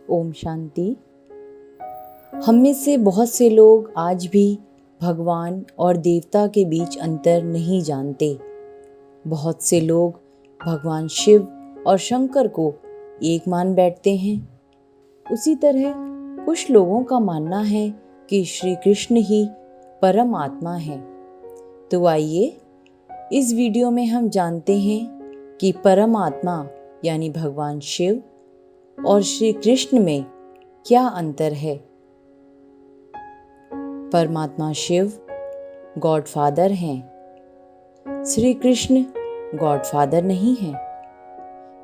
ओम शांति। हम में से बहुत से लोग आज भी भगवान और देवता के बीच अंतर नहीं जानते। बहुत से लोग भगवान शिव और शंकर को एक मान बैठते हैं। उसी तरह कुछ लोगों का मानना है कि श्री कृष्ण ही परम आत्मा है। तो आइए इस वीडियो में हम जानते हैं कि परम आत्मा यानी भगवान शिव और श्री कृष्ण में क्या अंतर है। परमात्मा शिव गॉड फादर हैं, श्री कृष्ण गॉड फादर नहीं हैं।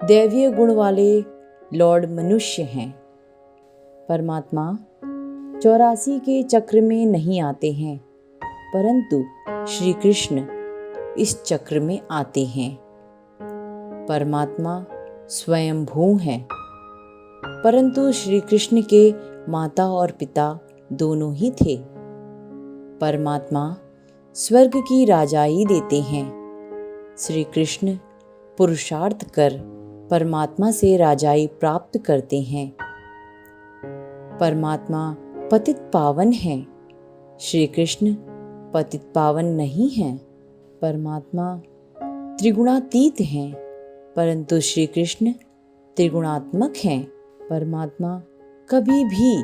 दैवीय गुण वाले लॉर्ड मनुष्य हैं। परमात्मा 84 के चक्र में नहीं आते हैं, परंतु श्री कृष्ण इस चक्र में आते हैं। परमात्मा स्वयंभू हैं, परंतु श्री कृष्ण के माता और पिता दोनों ही थे। परमात्मा स्वर्ग की राजाई देते हैं। श्री कृष्ण पुरुषार्थ कर परमात्मा से राजाई प्राप्त करते हैं। परमात्मा पतित पावन हैं, श्री कृष्ण पतित पावन नहीं हैं। परमात्मा त्रिगुणातीत हैं, परंतु श्री कृष्ण त्रिगुणात्मक हैं। परमात्मा कभी भी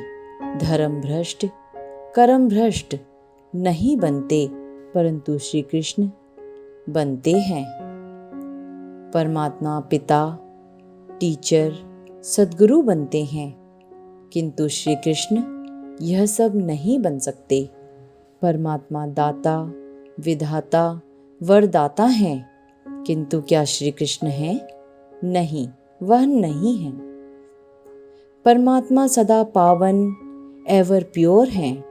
धर्म भ्रष्ट कर्म भ्रष्ट नहीं बनते, परंतु श्री कृष्ण बनते हैं। परमात्मा पिता टीचर सद्गुरु बनते हैं, किंतु श्री कृष्ण यह सब नहीं बन सकते। परमात्मा दाता विधाता वरदाता हैं, किंतु क्या श्री कृष्ण हैं? नहीं, वह नहीं हैं। परमात्मा सदा पावन एवर प्योर हैं,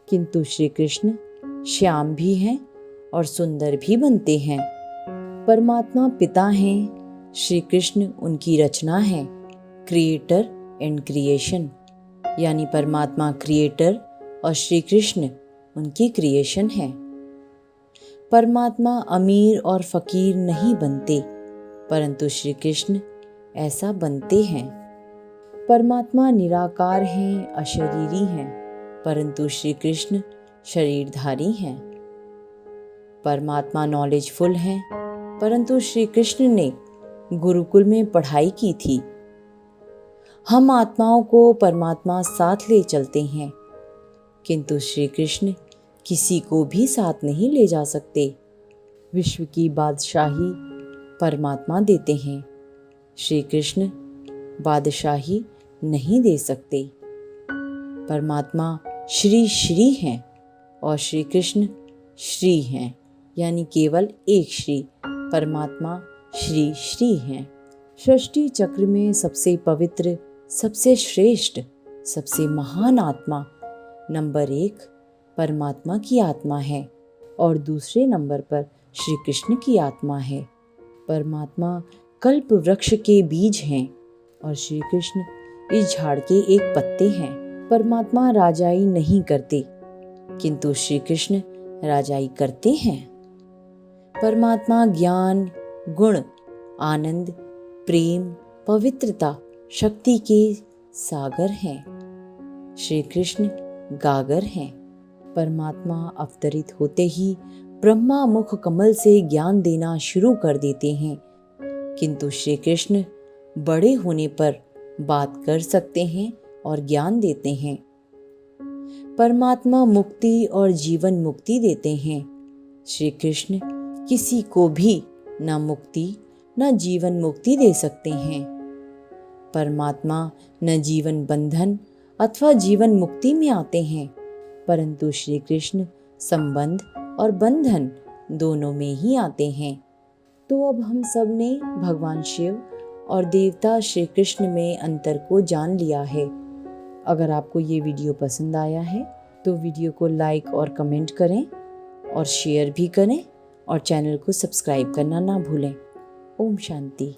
किंतु श्री कृष्ण श्याम भी हैं और सुंदर भी बनते हैं। परमात्मा पिता हैं, श्री कृष्ण उनकी रचना है, क्रिएटर एंड क्रिएशन, यानी परमात्मा क्रिएटर और श्री कृष्ण उनकी क्रिएशन है। परमात्मा अमीर और फकीर नहीं बनते, परंतु श्री कृष्ण ऐसा बनते हैं। परमात्मा निराकार हैं, अशरीरी हैं, परंतु श्री कृष्ण शरीरधारी हैं। परमात्मा नॉलेजफुल हैं, परंतु श्री कृष्ण ने गुरुकुल में पढ़ाई की थी। हम आत्माओं को परमात्मा साथ ले चलते हैं, किंतु श्री कृष्ण किसी को भी साथ नहीं ले जा सकते। विश्व की बादशाही परमात्मा देते हैं, श्री कृष्ण बादशाही नहीं दे सकते। परमात्मा श्री श्री हैं और श्री कृष्ण श्री हैं, यानी केवल एक श्री परमात्मा श्री श्री हैं। सृष्टि चक्र में सबसे पवित्र सबसे श्रेष्ठ सबसे महान आत्मा नंबर 1 परमात्मा की आत्मा है और दूसरे नंबर पर श्री कृष्ण की आत्मा है। परमात्मा कल्प वृक्ष के बीज हैं और श्री कृष्ण इस झाड़ के एक पत्ते हैं। परमात्मा राजाई नहीं करते, किंतु श्री कृष्ण राजाई करते हैं। परमात्मा ज्ञान गुण आनंद प्रेम पवित्रता शक्ति के सागर हैं, श्री कृष्ण गागर हैं। परमात्मा अवतरित होते ही ब्रह्मा मुख कमल से ज्ञान देना शुरू कर देते हैं, किंतु श्री कृष्ण बड़े होने पर बात कर सकते हैं और ज्ञान देते हैं। परमात्मा मुक्ति और जीवन मुक्ति देते हैं, श्री कृष्ण किसी को भी न मुक्ति न जीवन मुक्ति दे सकते हैं। परमात्मा न जीवन बंधन अथवा जीवन मुक्ति में आते हैं, परंतु श्री कृष्ण संबंध और बंधन दोनों में ही आते हैं। तो अब हम सब ने भगवान शिव और देवता श्री कृष्ण में अंतर को जान लिया है। अगर आपको ये वीडियो पसंद आया है तो वीडियो को लाइक और कमेंट करें और शेयर भी करें और चैनल को सब्सक्राइब करना ना भूलें। ओम शांति।